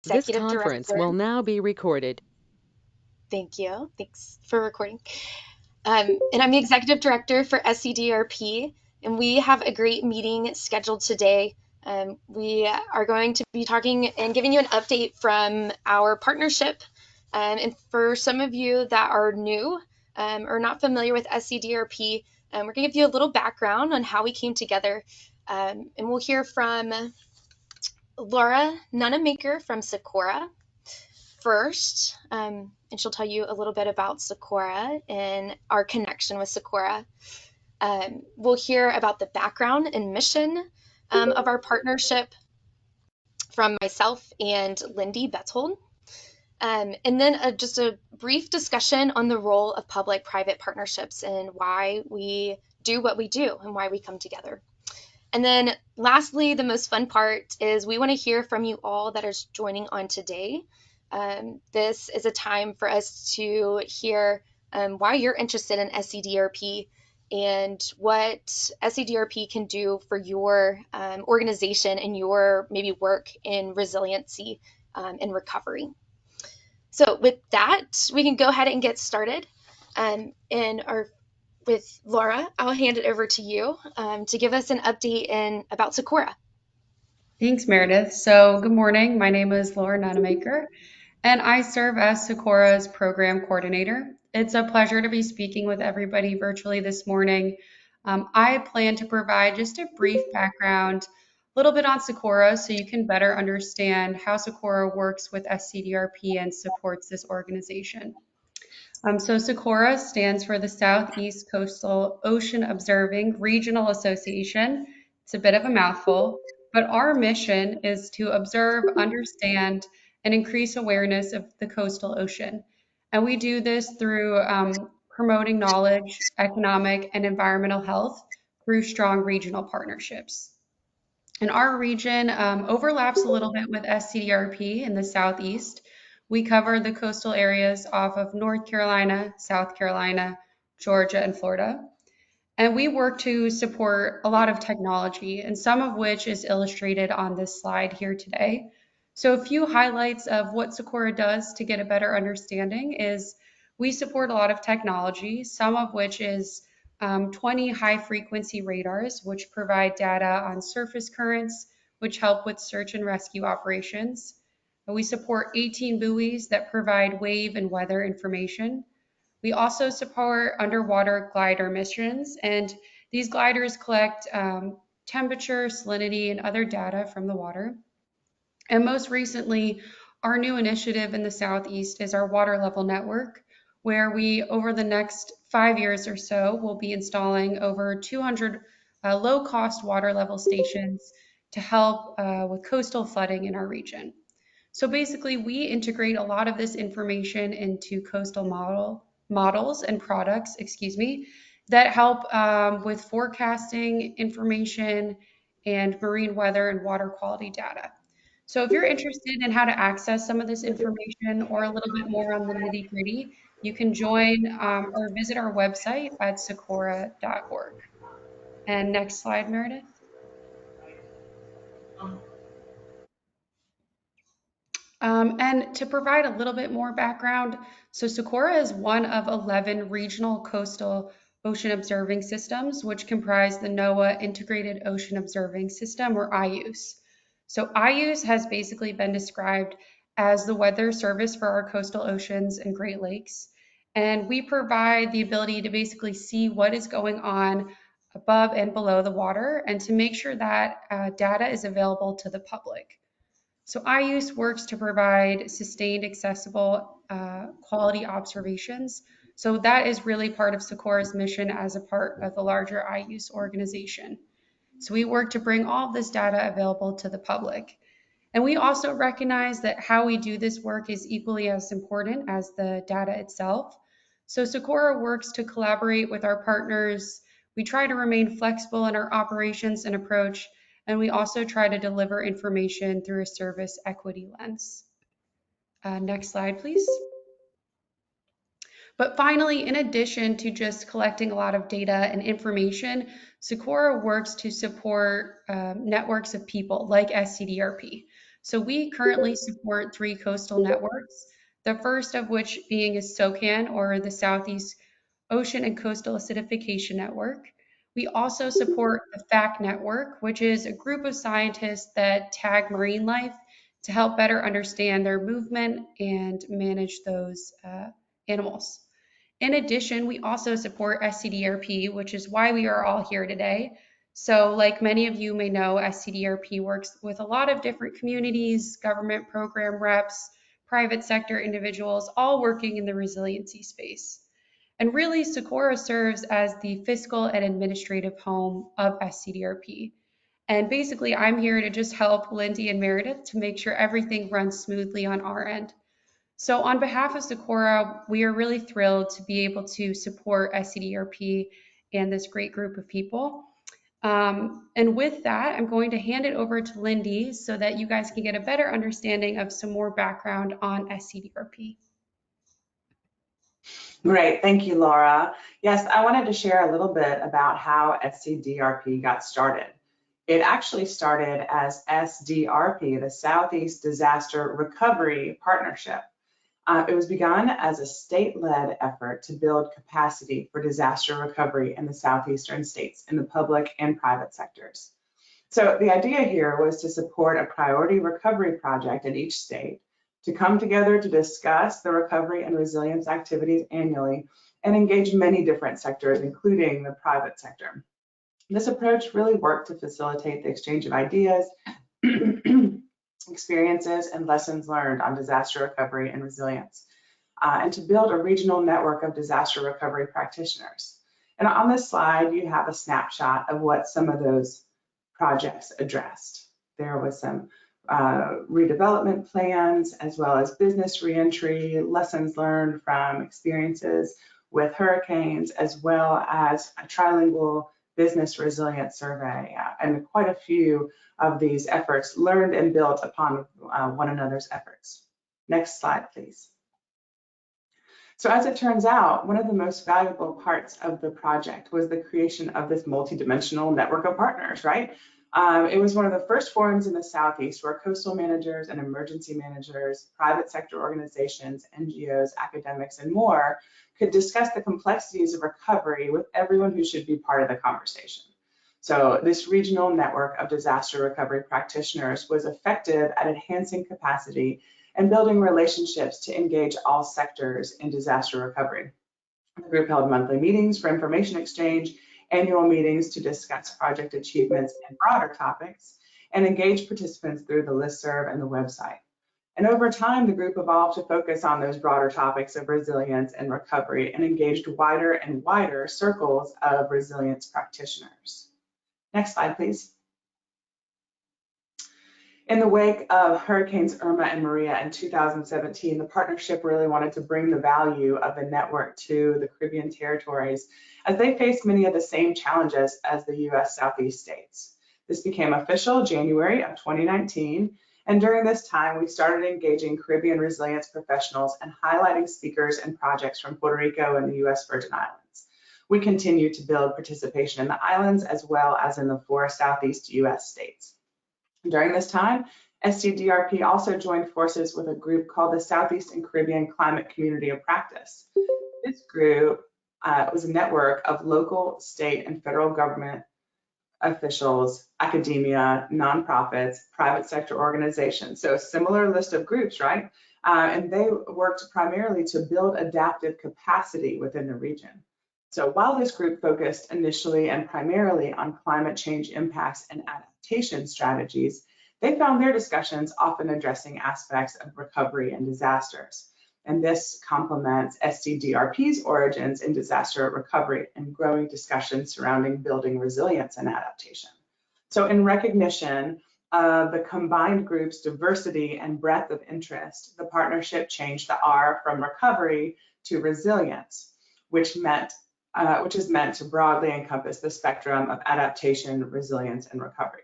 This Executive conference Director. will now be recorded. Thank you. Thanks for recording. And I'm the Executive Director for SCDRP, and we have a great meeting scheduled today. We are going to be talking and giving you an update from our partnership. And for some of you that are new or not familiar with SCDRP, we're going to give you a little background on how we came together. And we'll hear from Laura Nunnamaker from SECOORA first, and she'll tell you a little bit about SECOORA and our connection with SECOORA. We'll hear about the background and mission of our partnership from myself and Lindy Betzhold. And then just a brief discussion on the role of public-private partnerships and why we do what we do and why we come together. And then lastly, the most fun part is we want to hear from you all that are joining on today. This is a time for us to hear why you're interested in SCDRP and what SCDRP can do for your organization and your maybe work in resiliency and recovery. So with that, we can go ahead and get started. With Laura, I'll hand it over to you to give us an update about SECOORA. Thanks, Meredith. So good morning. My name is Laura Nunnamaker, and I serve as SECOORA's program coordinator. It's a pleasure to be speaking with everybody virtually this morning. I plan to provide just a brief background, a little bit on SECOORA so you can better understand how SECOORA works with SCDRP and supports this organization. So SECOORA stands for the Southeast Coastal Ocean Observing Regional Association. It's a bit of a mouthful, but our mission is to observe, understand, and increase awareness of the coastal ocean. And we do this through promoting knowledge, economic, and environmental health through strong regional partnerships. And our region overlaps a little bit with SCDRP in the Southeast. We cover the coastal areas off of North Carolina, South Carolina, Georgia, and Florida. And we work to support a lot of technology, and some of which is illustrated on this slide here today. So a few highlights of what SECOORA does to get a better understanding is we support a lot of technology, some of which is 20 high-frequency radars, which provide data on surface currents, which help with search and rescue operations. We support 18 buoys that provide wave and weather information. We also support underwater glider missions, and these gliders collect temperature, salinity, and other data from the water. And most recently, our new initiative in the Southeast is our water level network, where we, over the next 5 years or so, will be installing over 200 low-cost water level stations to help with coastal flooding in our region. So basically, we integrate a lot of this information into coastal models and products, that help with forecasting information and marine weather and water quality data. So if you're interested in how to access some of this information or a little bit more on the nitty-gritty, you can join or visit our website at SECOORA.org. And next slide, Meredith. And to provide a little bit more background, so SECOORA is one of 11 regional coastal ocean observing systems, which comprise the NOAA Integrated Ocean Observing System, or IOOS. So IOOS has basically been described as the weather service for our coastal oceans and Great Lakes. And we provide the ability to basically see what is going on above and below the water and to make sure that data is available to the public. So IOOS works to provide sustained, accessible, quality observations. So that is really part of SECOORA's mission as a part of the larger IOOS organization. So we work to bring all of this data available to the public. And we also recognize that how we do this work is equally as important as the data itself. So SECOORA works to collaborate with our partners. We try to remain flexible in our operations and approach, and we also try to deliver information through a service equity lens. Next slide, please. But finally, in addition to just collecting a lot of data and information, SECOORA works to support networks of people like SCDRP. So we currently support 3 coastal networks, the first of which being is SOCAN, or the Southeast Ocean and Coastal Acidification Network. We also support the FAC Network, which is a group of scientists that tag marine life to help better understand their movement and manage those animals. In addition, we also support SCDRP, which is why we are all here today. So, like many of you may know, SCDRP works with a lot of different communities, government program reps, private sector individuals, all working in the resiliency space. And really, SECOORA serves as the fiscal and administrative home of SCDRP. And basically, I'm here to just help Lindy and Meredith to make sure everything runs smoothly on our end. So on behalf of SECOORA, we are really thrilled to be able to support SCDRP and this great group of people. And with that, I'm going to hand it over to Lindy so that you guys can get a better understanding of some more background on SCDRP. Great, thank you, Laura. Yes, I wanted to share a little bit about how SCDRP got started. It actually started as SDRP, the Southeast Disaster Recovery Partnership. It was begun as a state-led effort to build capacity for disaster recovery in the southeastern states in the public and private sectors. So the idea here was to support a priority recovery project in each state, to come together to discuss the recovery and resilience activities annually and engage many different sectors, including the private sector. This approach really worked to facilitate the exchange of ideas, experiences, and lessons learned on disaster recovery and resilience, and to build a regional network of disaster recovery practitioners. And on this slide, you have a snapshot of what some of those projects addressed. There was some redevelopment plans, as well as business reentry, lessons learned from experiences with hurricanes, as well as a trilingual business resilience survey, and quite a few of these efforts learned and built upon one another's efforts. Next slide, please. So as it turns out, one of the most valuable parts of the project was the creation of this multidimensional network of partners, right? It was one of the first forums in the Southeast where coastal managers and emergency managers, private sector organizations, NGOs, academics, and more could discuss the complexities of recovery with everyone who should be part of the conversation. So this regional network of disaster recovery practitioners was effective at enhancing capacity and building relationships to engage all sectors in disaster recovery. The group held monthly meetings for information exchange, annual meetings to discuss project achievements and broader topics, and engage participants through the listserv and the website. And over time, the group evolved to focus on those broader topics of resilience and recovery and engaged wider and wider circles of resilience practitioners. Next slide, please. In the wake of Hurricanes Irma and Maria in 2017, the partnership really wanted to bring the value of the network to the Caribbean territories as they faced many of the same challenges as the U.S. Southeast states. This became official January of 2019, and during this time, we started engaging Caribbean resilience professionals and highlighting speakers and projects from Puerto Rico and the U.S. Virgin Islands. We continue to build participation in the islands as well as in the 4 Southeast U.S. states. During this time, SCDRP also joined forces with a group called the Southeast and Caribbean Climate Community of Practice. This group was a network of local, state, and federal government officials, academia, nonprofits, private sector organizations. So a similar list of groups, right? And they worked primarily to build adaptive capacity within the region. So while this group focused initially and primarily on climate change impacts and adaptation strategies, they found their discussions often addressing aspects of recovery and disasters. And this complements SCDRP's origins in disaster recovery and growing discussions surrounding building resilience and adaptation. So in recognition of the combined group's diversity and breadth of interest, the partnership changed the R from recovery to resilience, which is meant to broadly encompass the spectrum of adaptation, resilience, and recovery.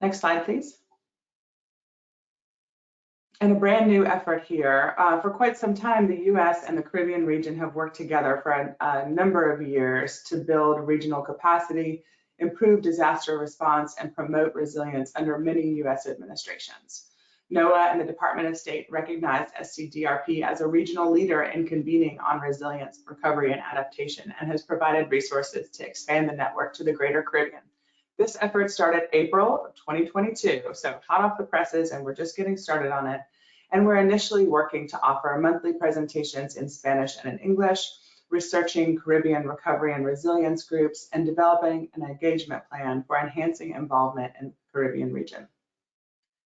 Next slide, please. And a brand new effort here. For quite some time, the US and the Caribbean region have worked together for a number of years to build regional capacity improve disaster response, and promote resilience under many U.S. administrations. NOAA and the Department of State recognized SCDRP as a regional leader in convening on resilience, recovery, and adaptation, and has provided resources to expand the network to the greater Caribbean. This effort started April of 2022, so hot off the presses, and we're just getting started on it. And we're initially working to offer monthly presentations in Spanish and in English, researching Caribbean recovery and resilience groups, and developing an engagement plan for enhancing involvement in the Caribbean region.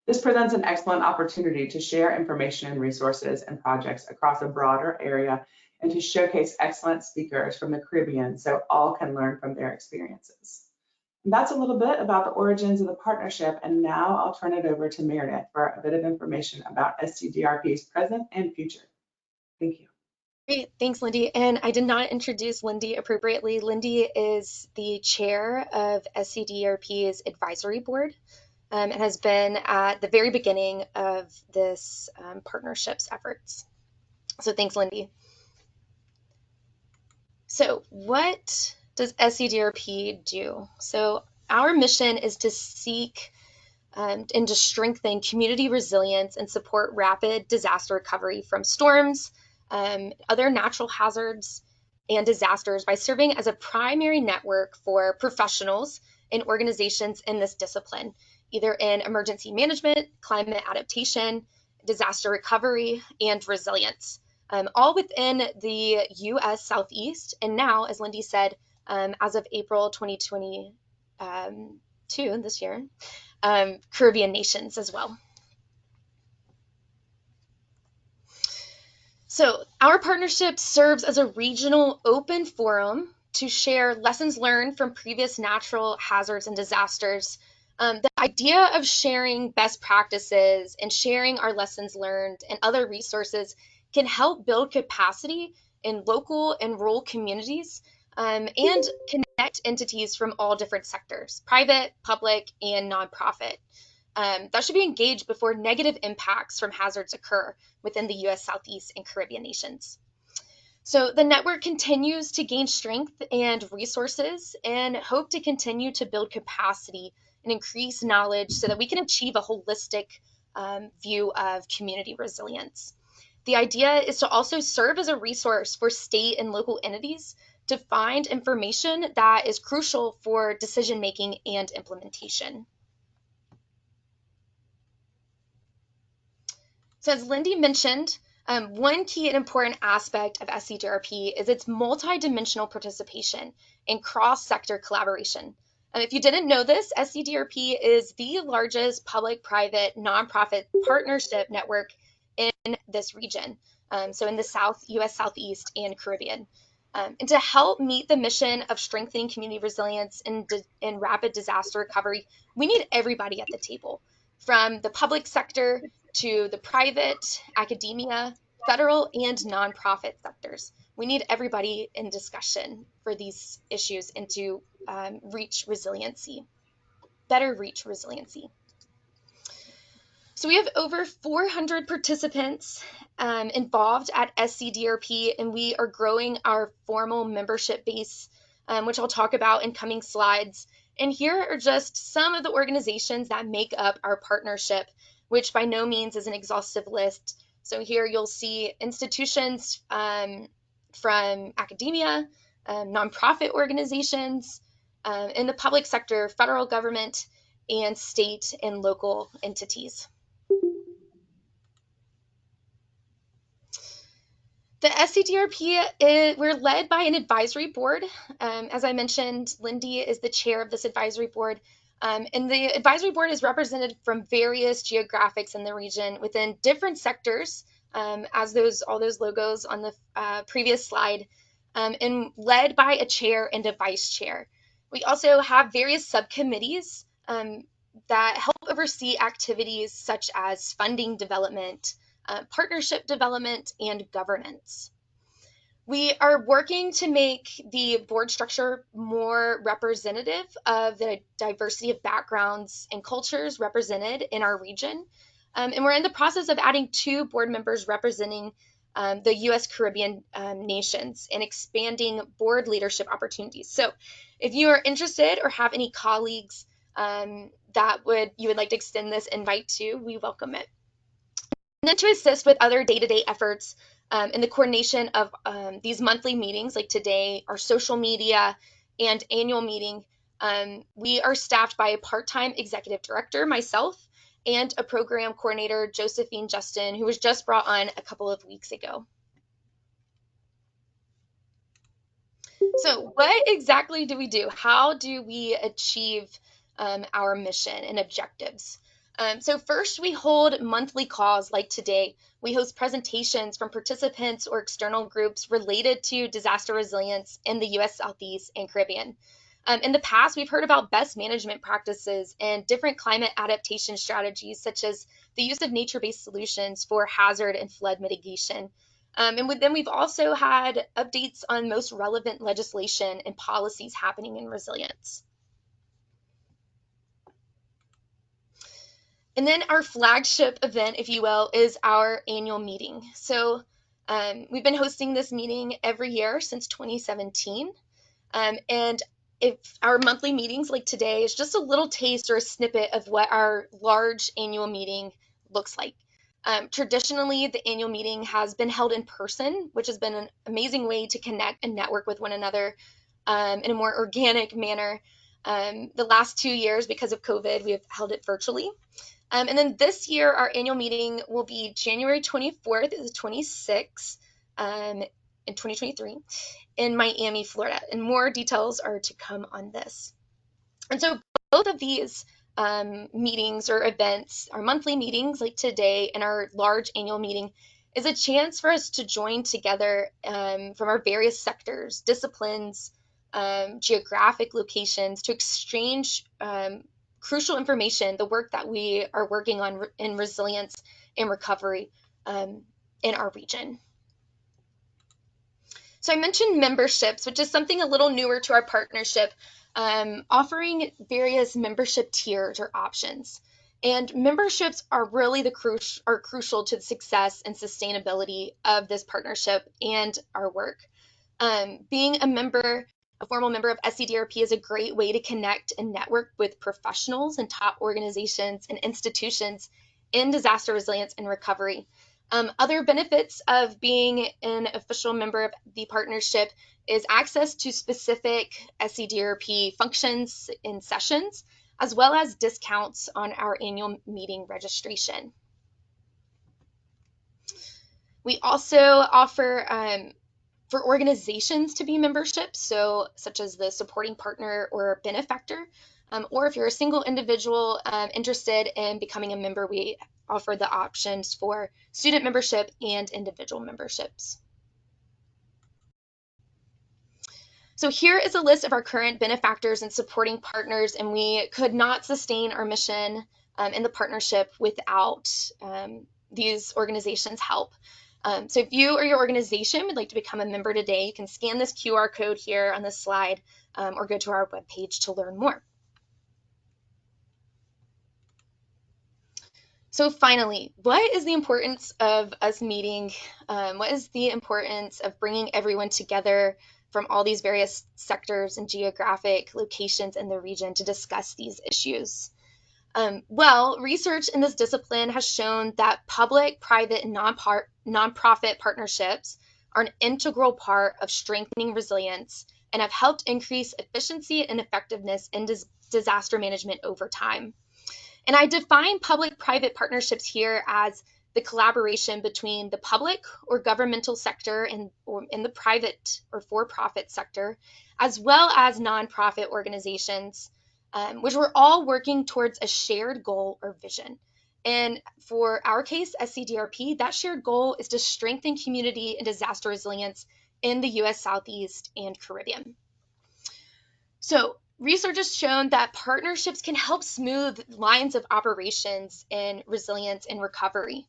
This presents an excellent opportunity to share information and resources and projects across a broader area and to showcase excellent speakers from the Caribbean so all can learn from their experiences. And that's a little bit about the origins of the partnership, and now I'll turn it over to Meredith for a bit of information about SCDRP's present and future. Thank you. Great, thanks, Lindy. And I did not introduce Lindy appropriately. Lindy is the chair of SCDRP's advisory board and has been at the very beginning of this partnership's efforts. So thanks, Lindy. So what does SCDRP do? So our mission is to seek and to strengthen community resilience and support rapid disaster recovery from storms, other natural hazards, and disasters by serving as a primary network for professionals and organizations in this discipline, either in emergency management, climate adaptation, disaster recovery, and resilience, all within the U.S. Southeast, and now, as Lindy said, as of April 2022, this year, Caribbean nations as well. So our partnership serves as a regional open forum to share lessons learned from previous natural hazards and disasters. The idea of sharing best practices and sharing our lessons learned and other resources can help build capacity in local and rural communities and connect entities from all different sectors, private, public, and nonprofit. That should be engaged before negative impacts from hazards occur within the U.S. Southeast and Caribbean nations. So the network continues to gain strength and resources and hope to continue to build capacity and increase knowledge so that we can achieve a holistic view of community resilience. The idea is to also serve as a resource for state and local entities to find information that is crucial for decision-making and implementation. So as Lindy mentioned, one key and important aspect of SCDRP is its multidimensional participation and cross-sector collaboration. If you didn't know this, SCDRP is the largest public-private nonprofit partnership network in this region, so in the U.S. Southeast and Caribbean. And to help meet the mission of strengthening community resilience and rapid disaster recovery, we need everybody at the table, from the public sector to the private, academia, federal, and nonprofit sectors. We need everybody in discussion for these issues and to reach resiliency, better reach resiliency. So we have over 400 participants involved at SCDRP, and we are growing our formal membership base, which I'll talk about in coming slides. And here are just some of the organizations that make up our partnership, which by no means is an exhaustive list. So here you'll see institutions from academia, nonprofit organizations, in the public sector, federal government, and state and local entities. The SCDRP, we're led by an advisory board. As I mentioned, Lindy is the chair of this advisory board. And the advisory board is represented from various geographics in the region within different sectors, as all those logos on the previous slide, and led by a chair and a vice chair. We also have various subcommittees that help oversee activities such as funding development, partnership development, and governance. We are working to make the board structure more representative of the diversity of backgrounds and cultures represented in our region. And we're in the process of adding 2 board members representing the U.S. Caribbean nations and expanding board leadership opportunities. So if you are interested or have any colleagues that you would like to extend this invite to, we welcome it. And then to assist with other day-to-day efforts in the coordination of these monthly meetings, like today, our social media and annual meeting, we are staffed by a part-time executive director, myself, and a program coordinator, Josephine Justin, who was just brought on a couple of weeks ago. So what exactly do we do? How do we achieve our mission and objectives? So first, we hold monthly calls like today. We host presentations from participants or external groups related to disaster resilience in the U.S. Southeast and Caribbean. In the past, we've heard about best management practices and different climate adaptation strategies, such as the use of nature-based solutions for hazard and flood mitigation. And then we've also had updates on most relevant legislation and policies happening in resilience. And then our flagship event, if you will, is our annual meeting. So we've been hosting this meeting every year since 2017. And if our monthly meetings like today is just a little taste or a snippet of what our large annual meeting looks like. Traditionally, the annual meeting has been held in person, which has been an amazing way to connect and network with one another in a more organic manner. The last 2 years, because of COVID, we have held it virtually. And then this year, our annual meeting will be January 24th to the 26th in 2023 in Miami, Florida. And more details are to come on this. And so both of these meetings or events, our monthly meetings like today and our large annual meeting, is a chance for us to join together from our various sectors, disciplines, geographic locations, to exchange crucial information, the work that we are working on in resilience and recovery in our region. So I mentioned memberships, which is something a little newer to our partnership, offering various membership tiers or options. And memberships are really crucial to the success and sustainability of this partnership and our work. Being a formal member of SCDRP is a great way to connect and network with professionals and top organizations and institutions in disaster resilience and recovery. Other benefits of being an official member of the partnership is access to specific SCDRP functions and sessions, as well as discounts on our annual meeting registration. We also offer for organizations to be memberships, so such as the supporting partner or benefactor, or if you're a single individual interested in becoming a member, we offer the options for student membership and individual memberships. So here is a list of our current benefactors and supporting partners, and we could not sustain our mission in the partnership without these organizations' help. So if you or your organization would like to become a member today, you can scan this QR code here on this slide or go to our webpage to learn more. So finally, what is the importance of us meeting? What is the importance of bringing everyone together from all these various sectors and geographic locations in the region to discuss these issues? Well, research in this discipline has shown that public, private, and nonprofit partnerships are an integral part of strengthening resilience and have helped increase efficiency and effectiveness in disaster management over time. And I define public-private partnerships here as the collaboration between the public or governmental sector and the private or for-profit sector, as well as nonprofit organizations, which we're all working towards a shared goal or vision. And for our case, SCDRP, that shared goal is to strengthen community and disaster resilience in the U.S. Southeast and Caribbean. So research has shown that partnerships can help smooth lines of operations in resilience and recovery.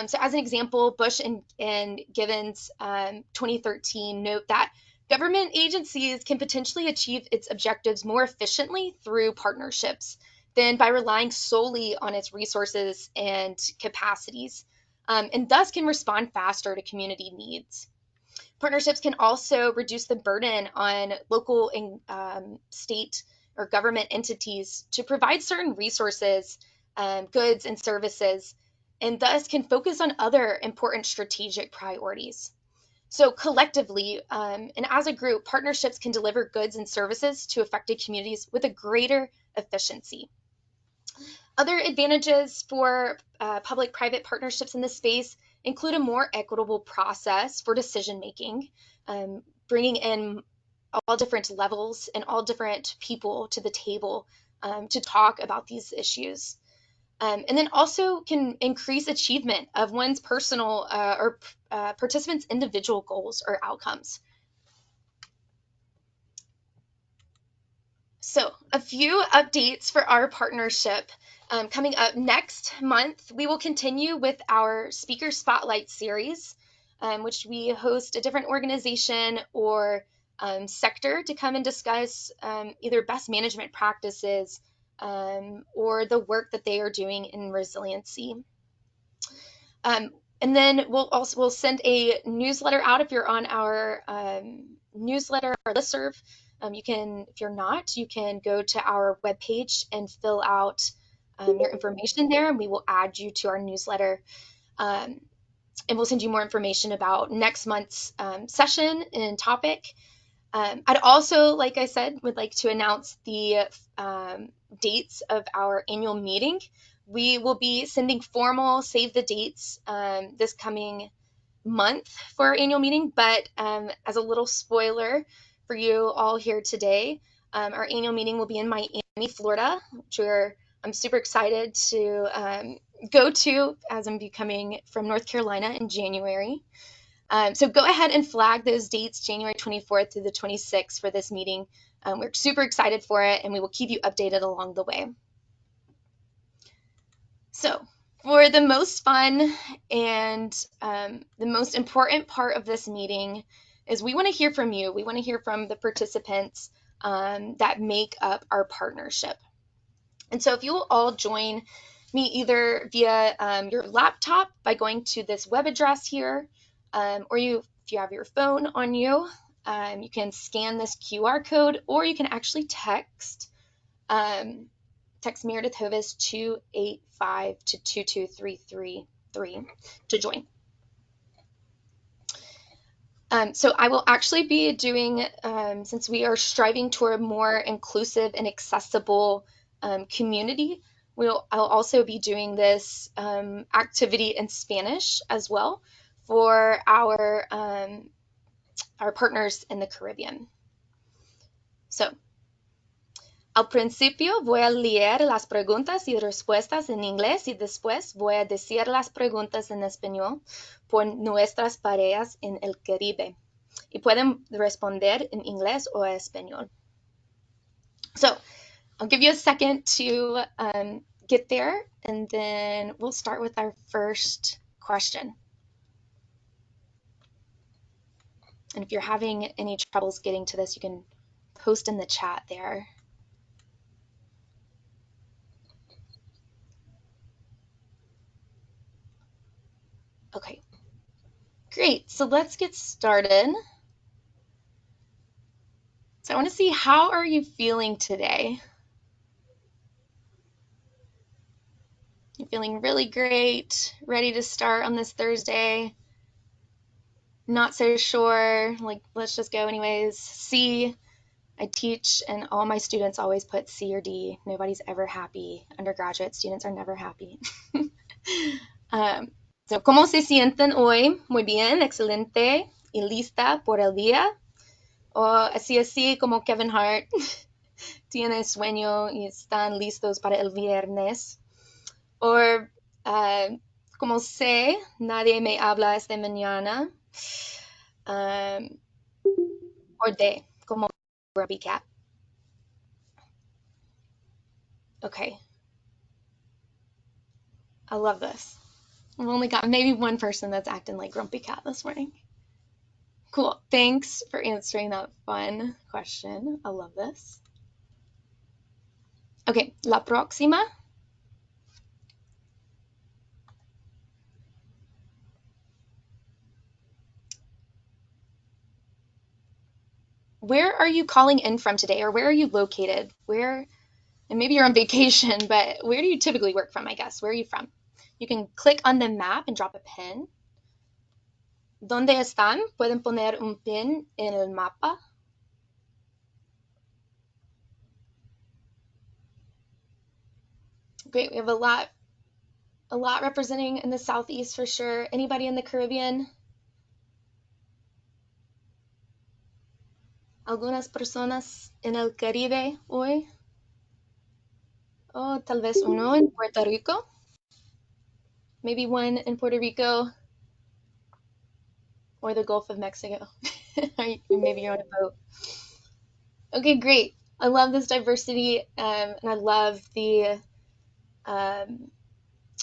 So as an example, Bush and Givens 2013 note that government agencies can potentially achieve its objectives more efficiently through partnerships than by relying solely on its resources and capacities. and thus can respond faster to community needs. Partnerships can also reduce the burden on local and state or government entities to provide certain resources, goods, and services, and thus can focus on other important strategic priorities. So collectively, and as a group, partnerships can deliver goods and services to affected communities with a greater efficiency. Other advantages for public-private partnerships in this space include a more equitable process for decision making, bringing in all different levels and all different people to the table to talk about these issues. And then also can increase achievement of one's personal or participants' individual goals or outcomes. So a few updates for our partnership. Coming up next month, we will continue with our Speaker Spotlight series, which we host a different organization or sector to come and discuss either best management practices or the work that they are doing in resiliency. And then we'll send a newsletter out if you're on our newsletter or listserv. You can, if you're not, you can go to our webpage and fill out your information there, and we will add you to our newsletter. And we'll send you more information about next month's session and topic. I'd also, like I said, would like to announce the dates of our annual meeting. We will be sending formal save the dates this coming month for our annual meeting, but as a little spoiler for you all here today, our annual meeting will be in Miami, Florida, which I'm super excited to go to as I'm coming from North Carolina in January. So go ahead and flag those dates, January 24th through the 26th for this meeting. We're super excited for it, and we will keep you updated along the way. So for the most fun and the most important part of this meeting is we want to hear from you. We want to hear from the participants that make up our partnership. And so if you will all join me either via your laptop by going to this web address here, or if you have your phone on you, you can scan this QR code, or you can actually text Meredith Hovis 285 to 22333 to join. So I will actually be doing, since we are striving toward a more inclusive and accessible community, I'll also be doing this activity in Spanish as well for our partners in the Caribbean. So, al principio voy a leer las preguntas y respuestas en inglés y después voy a decir las preguntas en español por nuestras parejas en el Caribe. Y pueden responder en inglés o español. So, I'll give you a second to get there, and then we'll start with our first question. And if you're having any troubles getting to this, you can post in the chat there. Okay, great. So let's get started. So I want to see, how are you feeling today? You feeling really great, ready to start on this Thursday? Not so sure, like let's just go anyways. C, I teach and all my students always put C or D. Nobody's ever happy. Undergraduate students are never happy. So, ¿cómo se sienten hoy? Muy bien, excelente y lista por el día. O así como Kevin Hart, tiene sueño y están listos para el viernes. O como sé, nadie me habla esta mañana. Or D, como Grumpy Cat. Okay. I love this. I've only got maybe one person that's acting like Grumpy Cat this morning. Cool. Thanks for answering that fun question. I love this. Okay, la próxima. where are you calling in from today, or where are you located? Where, and maybe you're on vacation, but where do you typically work from, I guess? Where are you from? You can click on the map and drop a pin. ¿Dónde están? Pueden poner un pin en el mapa. Great, we have a lot representing in the Southeast for sure. Anybody in the Caribbean? Algunas personas en el Caribe hoy. Oh, tal vez uno en Puerto Rico. Maybe one in Puerto Rico or the Gulf of Mexico. Maybe you're on a boat. Okay, great. I love this diversity, and I love the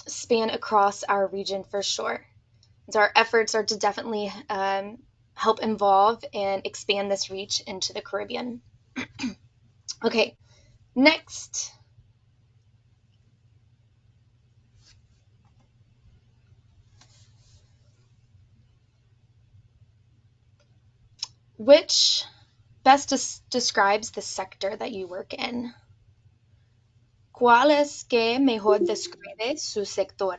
span across our region for sure. So our efforts are to definitely help involve and expand this reach into the Caribbean. Okay, next. Which best describes the sector that you work in? ¿Cuál es que mejor describe su sector?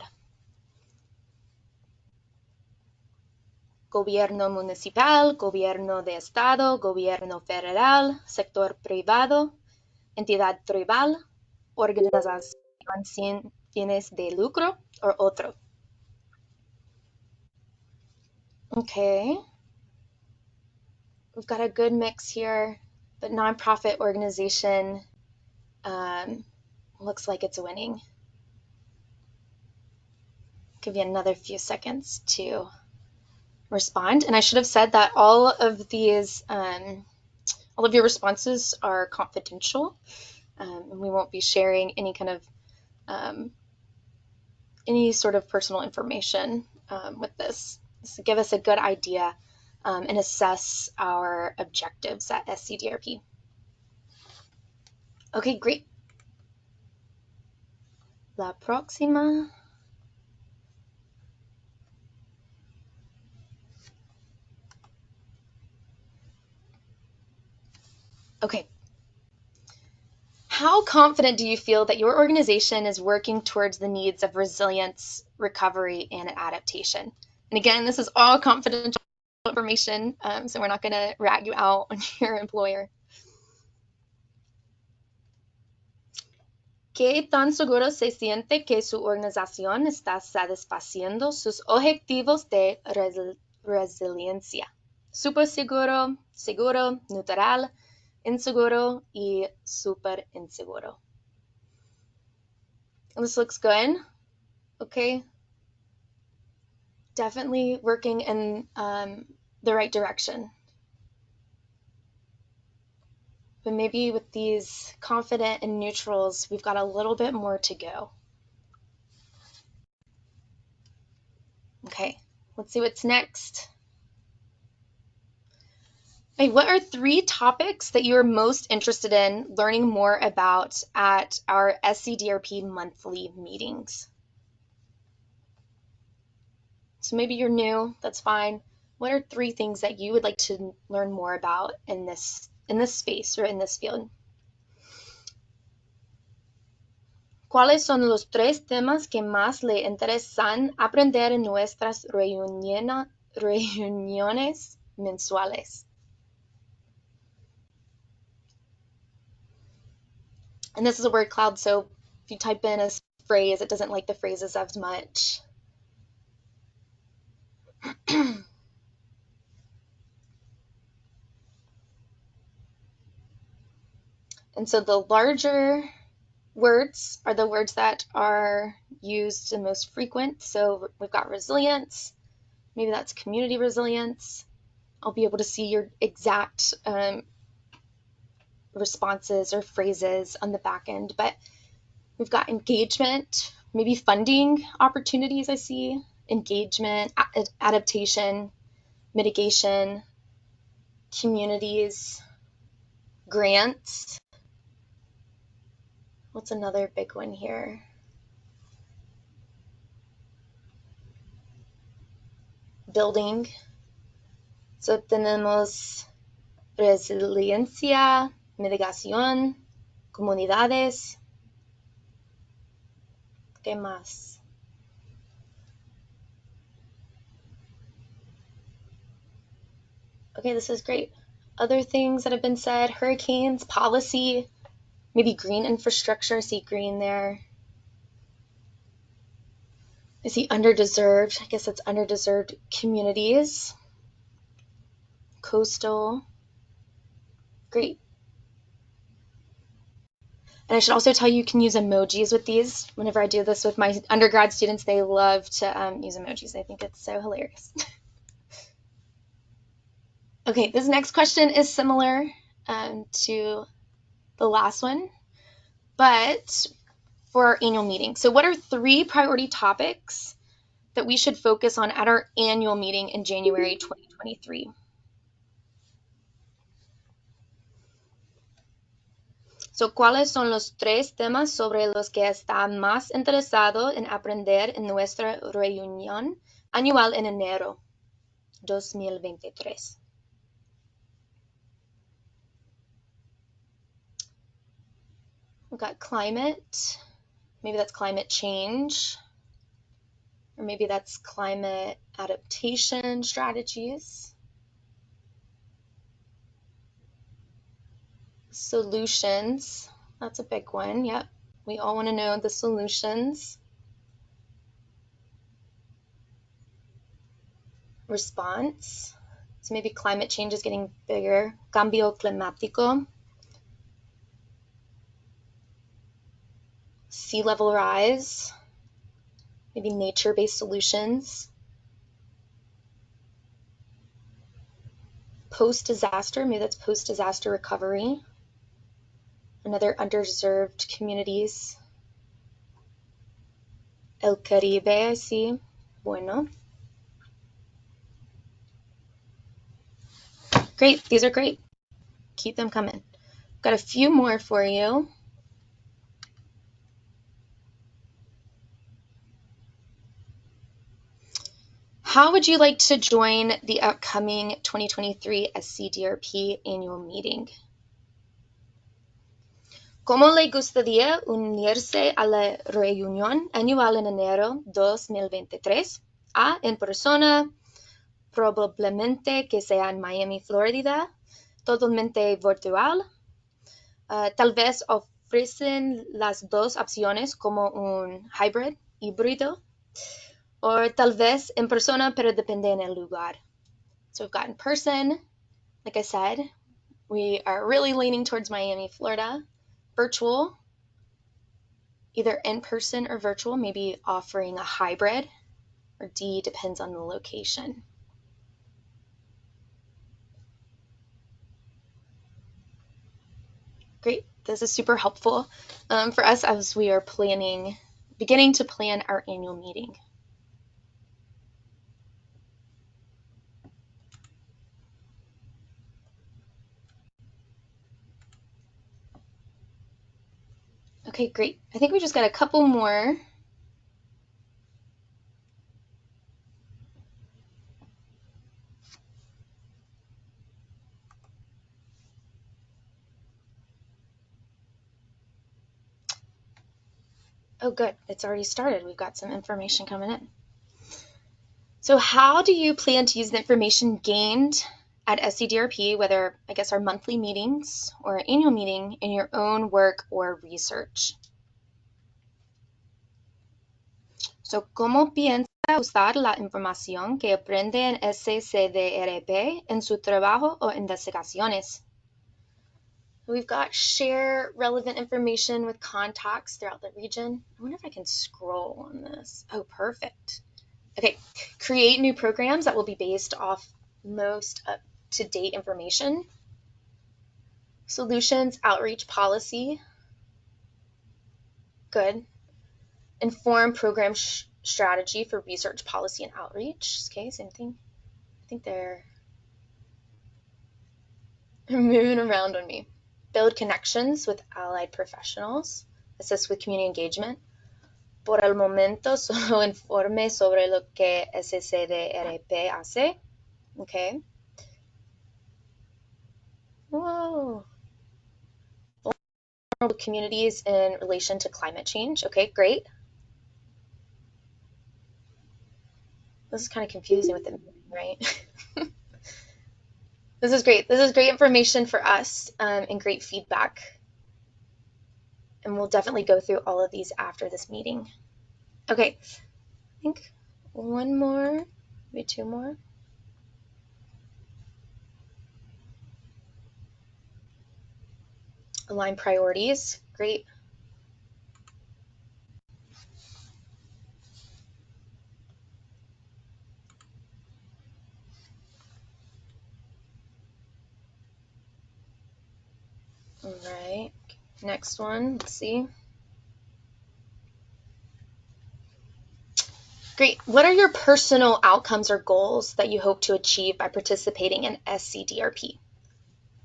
Gobierno municipal, gobierno de estado, gobierno federal, sector privado, entidad tribal, organización sin fines de lucro, or otro. Okay. We've got a good mix here, but nonprofit organization looks like it's winning. Give you another few seconds to respond. And I should have said that all of these, all of your responses are confidential, and we won't be sharing any kind of, any sort of personal information with this. So give us a good idea and assess our objectives at SCDRP. Okay, great. La próxima. Okay. How confident do you feel that your organization is working towards the needs of resilience, recovery, and adaptation? And again, this is all confidential information, so we're not going to rat you out on your employer. ¿Qué tan seguro se siente que su organización está satisfaciendo sus objetivos de resiliencia? Súper seguro, seguro, neutral, inseguro, y super inseguro. This looks good. Okay. Definitely working in the right direction. But maybe with these confident and neutrals, we've got a little bit more to go. Okay, let's see what's next. Okay, what are 3 topics that you're most interested in learning more about at our SCDRP monthly meetings? So maybe you're new, that's fine. What are 3 things that you would like to learn more about in this space or in this field? ¿Cuáles son los 3 temas que más le interesan aprender en nuestras reuniones mensuales? And this is a word cloud, so if you type in a phrase, it doesn't like the phrases as much. And so the larger words are the words that are used the most frequent. So we've got resilience, maybe that's community resilience. I'll be able to see your exact responses or phrases on the back end, but we've got engagement, maybe funding opportunities I see, engagement, adaptation, mitigation, communities, grants. What's another big one here? Building. So tenemos resiliencia, mitigación, comunidades. ¿Qué más? Okay, this is great. Other things that have been said, hurricanes, policy, maybe green infrastructure, see green there. I see underdeserved, I guess that's underdeserved communities. Coastal, great. And I should also tell you can use emojis with these. Whenever I do this with my undergrad students, they love to use emojis. I think it's so hilarious. Okay, this next question is similar to the last one, but for our annual meeting. So what are 3 priority topics that we should focus on at our annual meeting in January 2023? So, ¿cuáles son los 3 temas sobre los que está más interesado en aprender en nuestra reunión anual en enero 2023? We've got climate, maybe that's climate change, or maybe that's climate adaptation strategies. Solutions, that's a big one, yep. We all want to know the solutions. Response, so maybe climate change is getting bigger. Cambio climático. Sea level rise, maybe nature-based solutions. Post-disaster, maybe that's post-disaster recovery. Another underserved communities. El Caribe, sí, bueno. Great, these are great. Keep them coming. Got a few more for you. How would you like to join the upcoming 2023 SCDRP Annual Meeting? ¿Cómo le gustaría unirse a la reunión anual en enero 2023? A, en persona, probablemente que sea en Miami, Florida, totalmente virtual. Tal vez ofrecen las 2 opciones como un híbrido. Or tal vez en persona, pero depende en el lugar. So we've got in person, like I said, we are really leaning towards Miami, Florida. Virtual, either in person or virtual, maybe offering a hybrid, or D, depends on the location. Great, this is super helpful for us as we are beginning to plan our annual meeting. Okay, great. I think we just got a couple more. Oh, good. It's already started. We've got some information coming in. So how do you plan to use the information gained at SCDRP, whether, I guess, our monthly meetings or our annual meeting, in your own work or research? So, ¿cómo piensa usar la información que aprende en SCDRP en su trabajo o investigaciones? We've got share relevant information with contacts throughout the region. I wonder if I can scroll on this. Oh, perfect. Okay, create new programs that will be based off most up-to-date information. Solutions, outreach, policy. Good. Inform program strategy for research, policy, and outreach. Okay, same thing. I think they're moving around on me. Build connections with allied professionals. Assist with community engagement. Por el momento, solo informe sobre lo que SCDRP hace. Okay. Whoa. Vulnerable communities in relation to climate change. Okay, great. This is kind of confusing with the meeting, right? This is great. This is great information for us and great feedback. And we'll definitely go through all of these after this meeting. Okay, I think one more, maybe two more. Align priorities. Great. All right, next one, let's see. Great. What are your personal outcomes or goals that you hope to achieve by participating in SCDRP?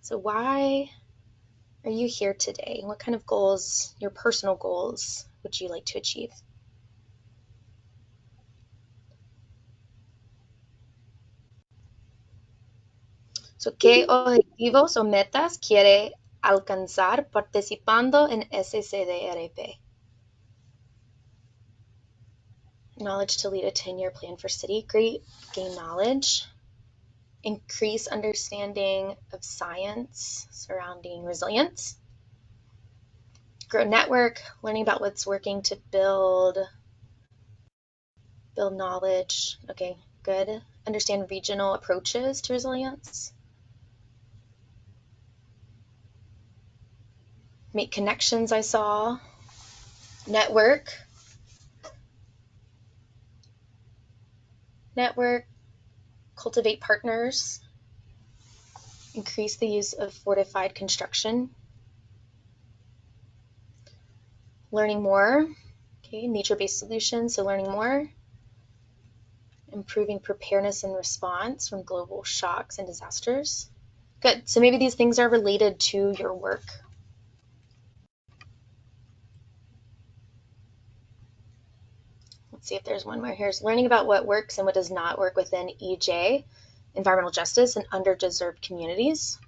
So why are you here today? What kind of goals, your personal goals, would you like to achieve? So, ¿qué objetivos o metas quiere alcanzar participando en SCDRP? Knowledge to lead a 10-year plan for city. Great. Gain knowledge. Increase understanding of science surrounding resilience. Grow network, learning about what's working to build knowledge. Okay, good. Understand regional approaches to resilience. Make connections, I saw. Network, cultivate partners, increase the use of fortified construction. Learning more, okay, nature-based solutions, so learning more. Improving preparedness and response from global shocks and disasters. Good, so maybe these things are related to your work. Let's see if there's one more. Here's learning about what works and what does not work within EJ, environmental justice, and underdeserved communities.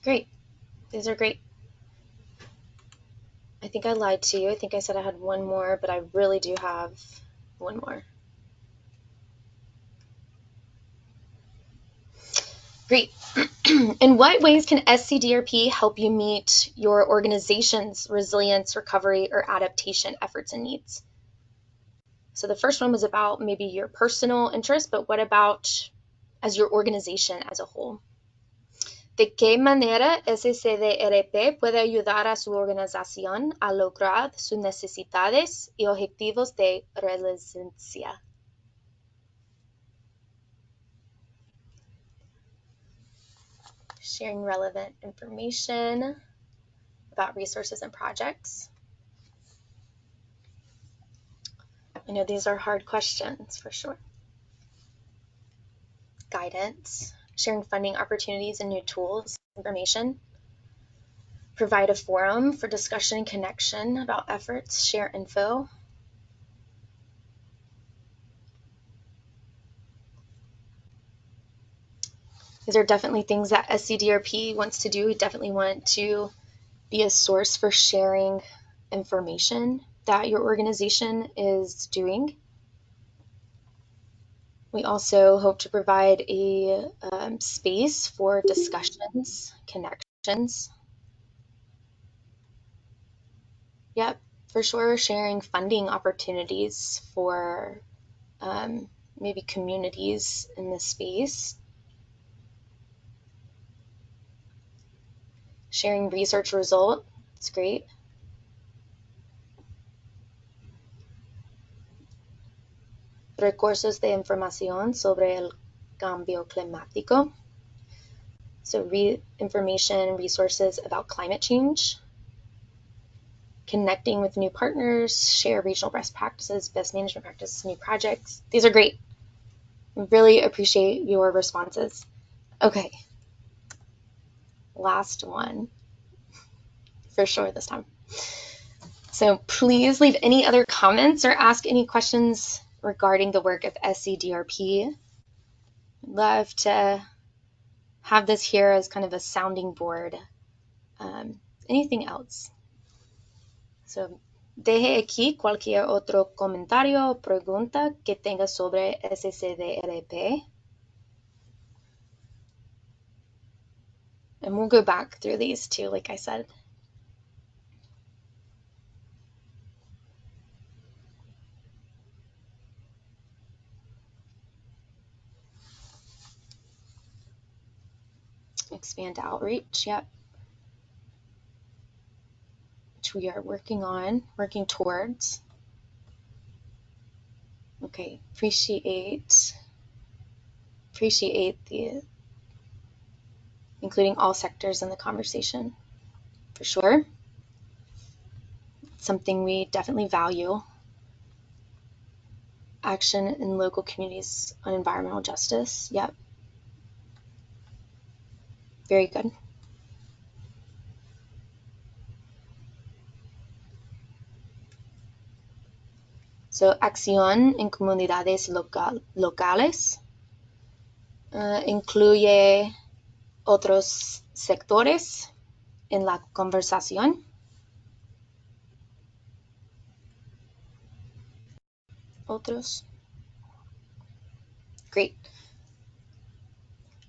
Great. These are great. I think I lied to you. I think I said I had one more, but I really do have one more. Great. In what ways can SCDRP help you meet your organization's resilience, recovery, or adaptation efforts and needs? So the first one was about maybe your personal interest, but what about as your organization as a whole? ¿De qué manera SCDRP puede ayudar a su organización a lograr sus necesidades y objetivos de resiliencia? Sharing relevant information about resources and projects. I know these are hard questions for sure. Guidance, sharing funding opportunities and new tools, information. Provide a forum for discussion and connection about efforts, share info. These are definitely things that SCDRP wants to do. We definitely want to be a source for sharing information that your organization is doing. We also hope to provide a space for discussions, connections. Yep, for sure, sharing funding opportunities for maybe communities in this space. Sharing research result, it's great. Recursos de información sobre el cambio climático. So information, resources about climate change. Connecting with new partners, share regional best practices, best management practices, new projects. These are great. I really appreciate your responses. Okay. Last one. For sure this time. So please leave any other comments or ask any questions regarding the work of SCDRP. I'd love to have this here as kind of a sounding board. Anything else? So, deje aquí cualquier otro comentario o pregunta que tenga sobre SCDRP. And we'll go back through these too, like I said. Expand outreach, yep. Which we are working towards. Okay, appreciate the including all sectors in the conversation, for sure. It's something we definitely value. Action in local communities on environmental justice, yep. Very good. So, acción en comunidades locales incluye otros sectores en la conversación. Otros. Great.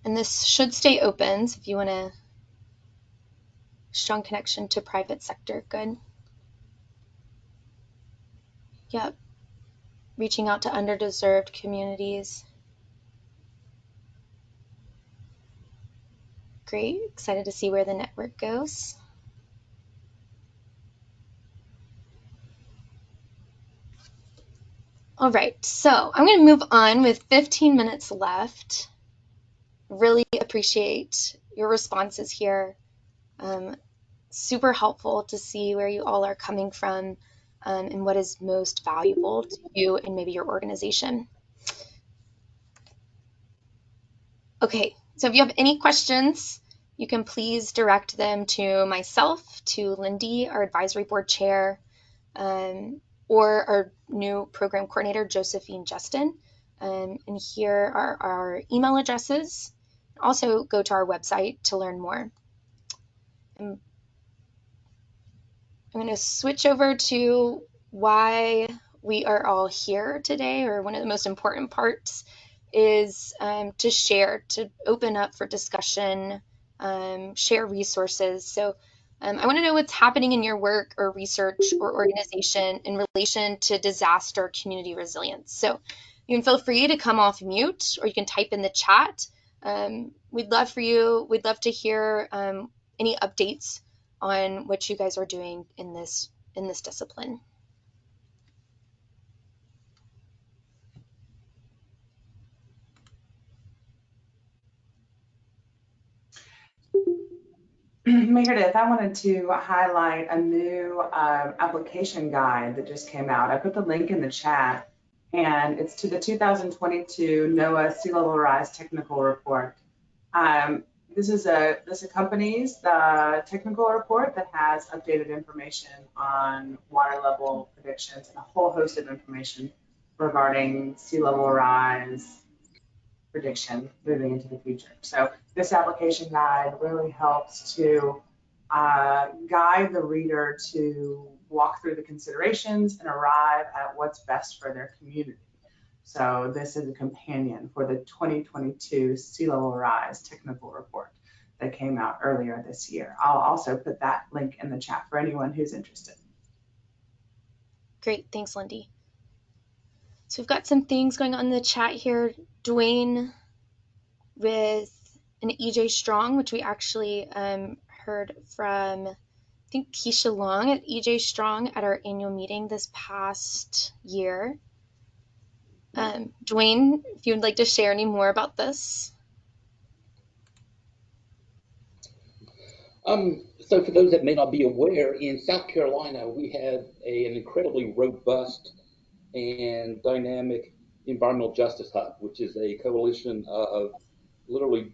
And this should stay open, so if you want a strong connection to private sector, good. Yep. Reaching out to underdeserved communities. Great. Excited to see where the network goes. All right, so I'm going to move on with 15 minutes left. Really appreciate your responses here. Super helpful to see where you all are coming from and what is most valuable to you and maybe your organization. Okay, so if you have any questions, you can please direct them to myself, to Lindy, our advisory board chair, or our new program coordinator, Josephine Justin. And here are our email addresses. Also go to our website to learn more. I'm going to switch over to why we are all here today, or one of the most important parts is to share, to open up for discussion, share resources. So I want to know what's happening in your work or research or organization in relation to disaster or community resilience. So you can feel free to come off mute, or you can type in the chat. We'd love to hear any updates on what you guys are doing in this discipline. Meredith, I wanted to highlight a new application guide that just came out. I put the link in the chat, and it's to the 2022 NOAA Sea Level Rise Technical Report. This accompanies the technical report that has updated information on water level predictions and a whole host of information regarding sea level rise prediction moving into the future. So this application guide really helps to guide the reader to walk through the considerations and arrive at what's best for their community. So this is a companion for the 2022 Sea Level Rise Technical Report that came out earlier this year. I'll also put that link in the chat for anyone who's interested. Great, thanks, Lindy. So we've got some things going on in the chat here. Dwayne with an EJ Strong, which we actually heard from, I think, Keisha Long at EJ Strong at our annual meeting this past year. Dwayne, if you would like to share any more about this. So for those that may not be aware, in South Carolina, we have an incredibly robust and dynamic environmental justice hub, which is a coalition of literally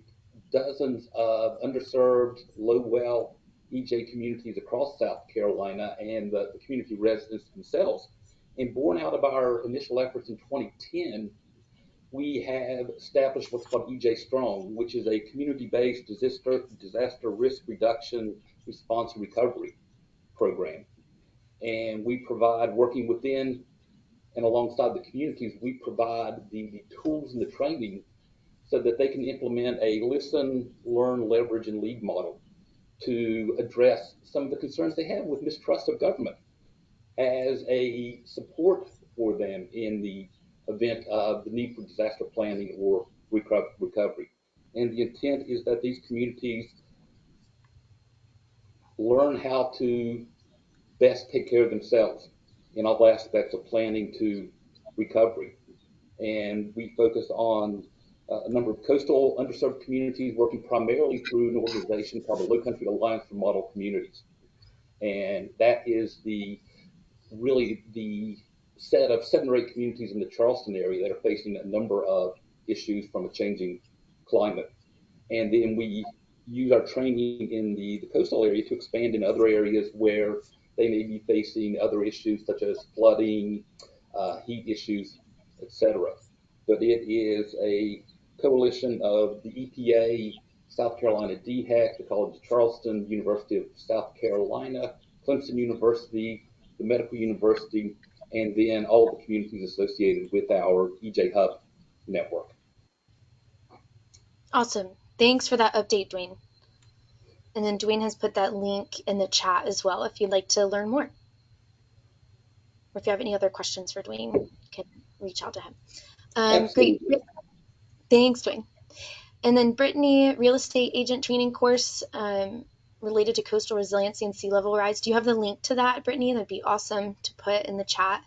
dozens of underserved, low well EJ communities across South Carolina and the community residents themselves. And born out of our initial efforts in 2010, we have established what's called EJ Strong, which is a community-based disaster risk reduction response and recovery program. And we provide, working within and alongside the communities, we provide the tools and the training so that they can implement a listen, learn, leverage, and lead model to address some of the concerns they have with mistrust of government as a support for them in the event of the need for disaster planning or recovery. And the intent is that these communities learn how to best take care of themselves in all aspects of planning to recovery. And we focus on a number of coastal underserved communities, working primarily through an organization called the Low Country Alliance for Model Communities. And that is really the set of 7 or 8 communities in the Charleston area that are facing a number of issues from a changing climate. And then we use our training in the coastal area to expand in other areas where they may be facing other issues such as flooding, heat issues, etc. But it is a coalition of the EPA, South Carolina DHEC, the College of Charleston, University of South Carolina, Clemson University, the Medical University, and then all of the communities associated with our EJ Hub network. Awesome. Thanks for that update, Dwayne. And then Dwayne has put that link in the chat as well if you'd like to learn more. Or if you have any other questions for Dwayne, you can reach out to him. Great. Thanks, Dwayne. And then Brittany, real estate agent training course related to coastal resiliency and sea level rise. Do you have the link to that, Brittany? That'd be awesome to put in the chat.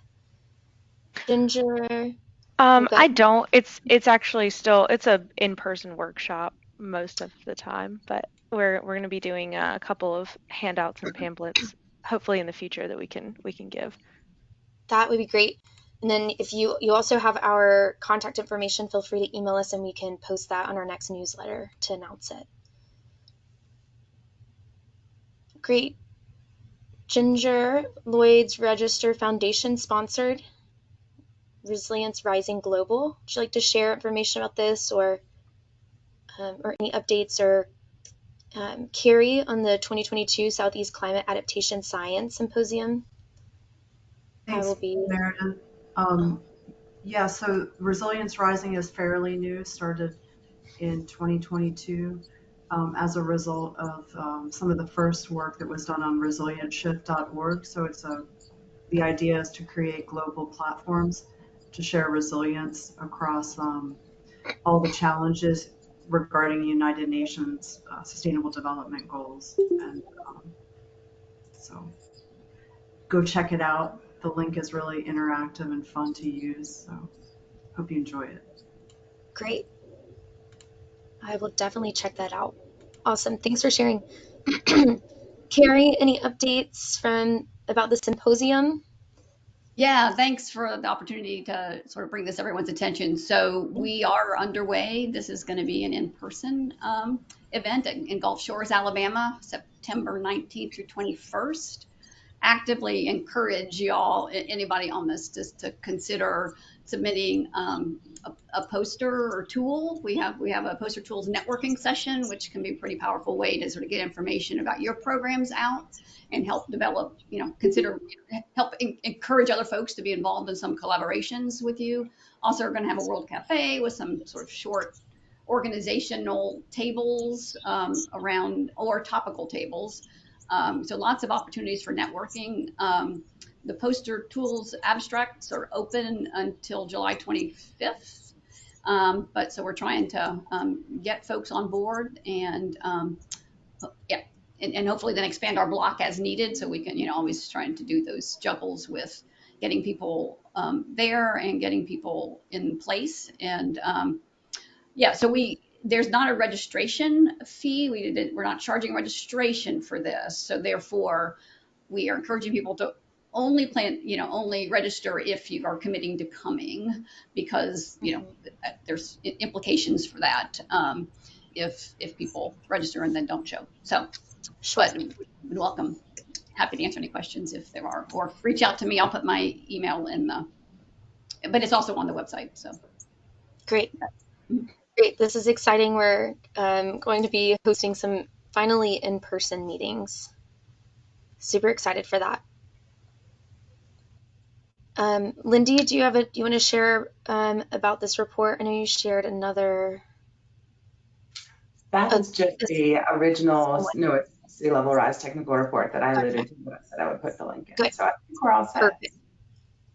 Ginger? I don't. It's actually still, it's a in-person workshop most of the time, but we're going to be doing a couple of handouts and pamphlets hopefully in the future that we can give. That would be great. And then if you also have our contact information, feel free to email us and we can post that on our next newsletter to announce it. Great. Ginger, Lloyd's Register Foundation sponsored Resilience Rising Global. Would you like to share information about this or any updates, or Carrie on the 2022 Southeast Climate Adaptation Science Symposium? Thanks, Meredith. Yeah, so Resilience Rising is fairly new, started in 2022 as a result of some of the first work that was done on resilientshift.org. So the idea is to create global platforms to share resilience across all the challenges regarding United Nations Sustainable Development Goals. And so go check it out. The link is really interactive and fun to use, so hope you enjoy it. Great. I will definitely check that out. Awesome. Thanks for sharing. Carrie, any updates about the symposium? Yeah, thanks for the opportunity to sort of bring this to everyone's attention. So we are underway. This is going to be an in-person event in Gulf Shores, Alabama, September 19th through 21st. Actively encourage y'all, anybody on this, just to consider submitting a poster or tool. We have a poster tools networking session, which can be a pretty powerful way to sort of get information about your programs out and help develop, help encourage other folks to be involved in some collaborations with you. Also, we're going to have a World Cafe with some sort of short organizational tables around, or topical tables. So lots of opportunities for networking. The poster tools abstracts are open until July 25th. But so we're trying to get folks on board and and hopefully then expand our block as needed, so we can, always trying to do those juggles with getting people there and getting people in place. And so there's not a registration fee. We're not charging registration for this. So therefore, we are encouraging people to only only register if you are committing to coming, because, there's implications for that if people register and then don't show. So Sure. But would welcome, happy to answer any questions if there are, or reach out to me. I'll put my email in the, but it's also on the website. So Great. Great. This is exciting. We're going to be hosting some finally in-person meetings. Super excited for that. Lindy, do you want to share about this report? I know you shared another. That was just the original, no, it's sea level rise technical report that I alluded to, but I said I would put the link in. Good. So I think we're all set.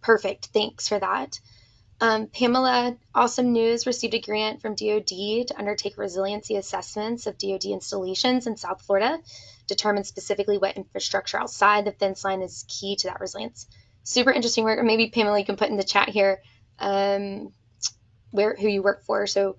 Perfect. Thanks for that. Pamela, awesome news, received a grant from DoD to undertake resiliency assessments of DoD installations in South Florida, determine specifically what infrastructure outside the fence line is key to that resilience. Super interesting work. Maybe Pamela, you can put in the chat here who you work for, so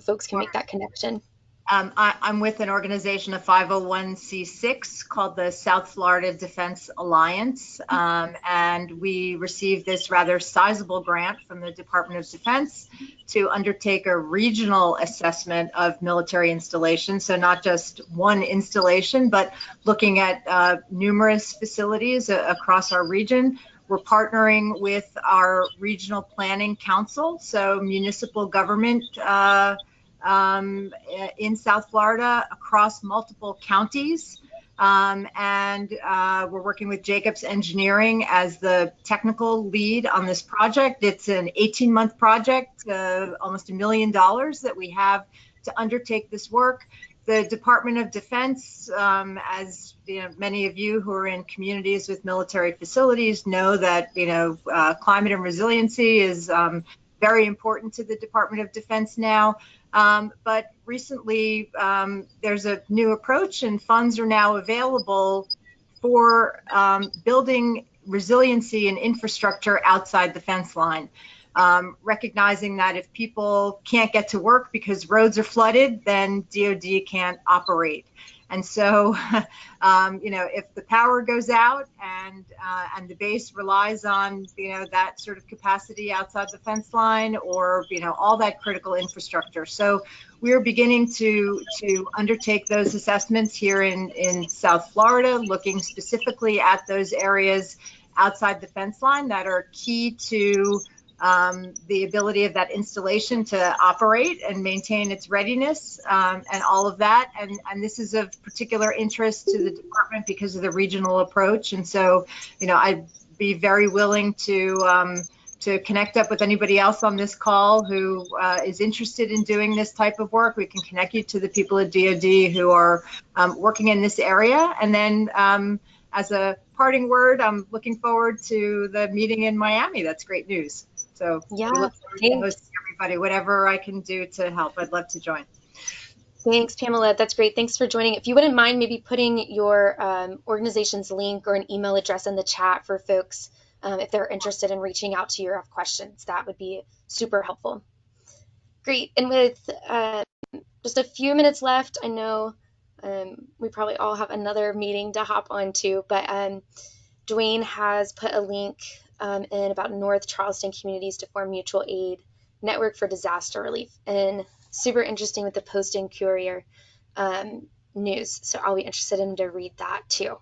folks can make that connection. I'm with an organization, a 501c6 called the South Florida Defense Alliance, and we received this rather sizable grant from the Department of Defense to undertake a regional assessment of military installations. So not just one installation, but looking at numerous facilities across our region. We're partnering with our regional planning council, so municipal government in South Florida across multiple counties. And we're working with Jacobs Engineering as the technical lead on this project. It's an 18-month project, almost $1 million that we have to undertake this work. The Department of Defense, as many of you who are in communities with military facilities know that climate and resiliency is very important to the Department of Defense now. But recently, there's a new approach, and funds are now available for building resiliency and infrastructure outside the fence line. Recognizing that if people can't get to work because roads are flooded, then DoD can't operate. And so, if the power goes out and the base relies on, that sort of capacity outside the fence line, or, all that critical infrastructure. So we're beginning to undertake those assessments here in South Florida, looking specifically at those areas outside the fence line that are key to the ability of that installation to operate and maintain its readiness, and all of that. And this is of particular interest to the department because of the regional approach. And so, I'd be very willing to connect up with anybody else on this call who is interested in doing this type of work. We can connect you to the people at DoD who are working in this area. And then as a parting word, I'm looking forward to the meeting in Miami. That's great news. So yeah, we look forward to hosting everybody. Whatever I can do to help, I'd love to join. Thanks, Pamela. That's great. Thanks for joining. If you wouldn't mind maybe putting your organization's link or an email address in the chat for folks if they're interested in reaching out to you or have questions, that would be super helpful. Great. And with just a few minutes left, I know we probably all have another meeting to hop onto, but Dwayne has put a link in about North Charleston communities to form mutual aid network for disaster relief, and super interesting with the Post and Courier news. So I'll be interested in to read that too.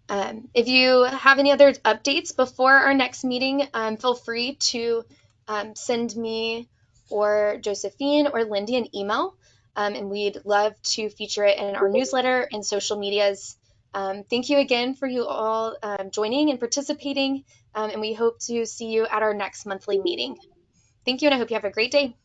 If you have any other updates before our next meeting, feel free to send me or Josephine or Lindy an email, and we'd love to feature it in our newsletter and social medias. Thank you again for you all joining and participating, and we hope to see you at our next monthly meeting. Thank you, and I hope you have a great day.